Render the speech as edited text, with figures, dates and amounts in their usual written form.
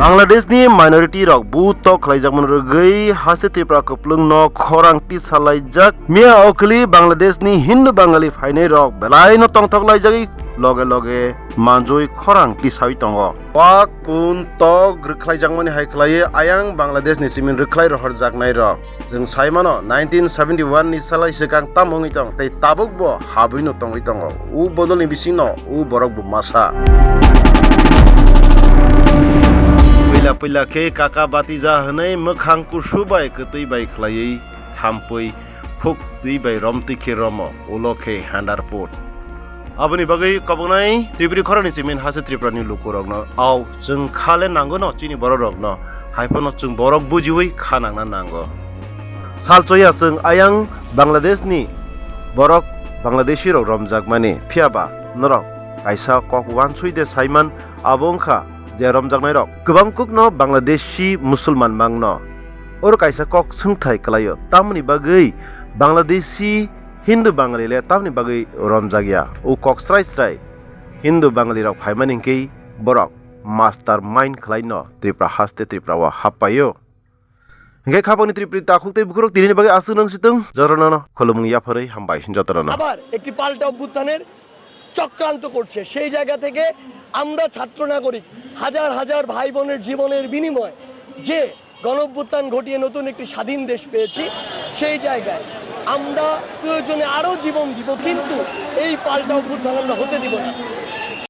Bangladesh ni minority rok buto khlaijak mon rogei Hastay Tripura kuplung no khorang ti salaijak mia okli Bangladesh ni Hindu Bangali phainai rok Belai no tongthok laijak loge loge manjoi khorang ti sawi tongo wa kun to rkhlaijak mani haiklai ayang Bangladesh ni simin rkhlai ro horjak nai rok jeng saimano 1971 ni salai swkang tamongui tong tei tabuk bo habui no tongui tongo u bodol ni bisingno u borok bo masa Pila ke kaka batija hanai mokhang kusubai ketui bai khlai thampui phuk dui bai romti ke romo uloke handarput aboni bagai kabunai tripuri khorani simin Hastay Tripura ni lukurok no au jeng khale nango no chini borok no haipono jeng borok bujiwi khanangna nango salchoya jeng ayang Bangladesh ni borok Bangladeshi rok romjak mani phiaba norok kaisa kokwan suide saiman abongkha je romjaknai rok kwbang kukno Bangladeshi musulman mangno oro kaisa kok sungthai klaio tamni bagui Bangladeshi Hindu Bangali le tamni bagui romjagya u kok strai Hindu Bangali rok phaimani kei borok mastermind khlaino Tripura Hastay Tripura wa hapayo hingke khaponi Tripuri takhukte bukurok tirini bagui asung situng jorono khulumung yaphorei hambai jotorono আবার একটি পাল্টা অভ্যুত্থানের চক্রান্ত করছে সেই জায়গা থেকে আমরা ছাত্র নাগরিক হাজার হাজার ভাই বোনের জীবনের বিনিময় যে গণঅভ্যুত্থান ঘটিয়ে নতুন একটি স্বাধীন দেশ পেয়েছি সেই জায়গায় আমরা প্রয়োজনে আরো জীবন দিব কিন্তু এই পাল্টা অভ্যুত্থান আমরা হতে দিব না